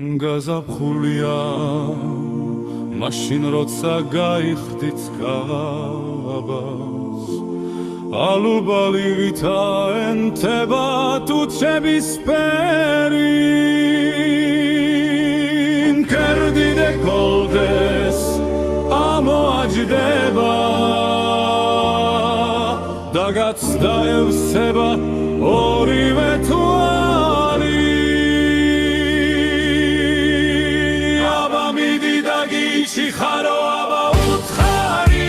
გაზაფხულია მაშინ როცა გაიხდით კაბას ალუბალი ვითაენთება თუჩებისფერი მკერდი დეკოლტეს ამოაჯდება და გაცდა ევსება ორივე თვალი შიხარო აბა უთხარი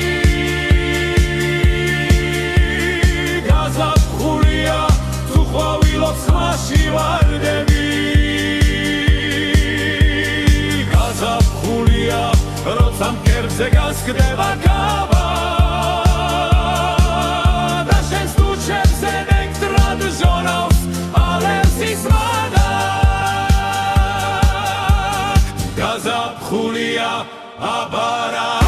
გაზაფხულია თუ ყვავილობს მაში ვარდები გაზაფხულია როცა მკერდზე გასკდება კაბა და შენს თუჩებზე ნექტრად ჟონავს ალერსის მადაკ გაზაფხულია აბარა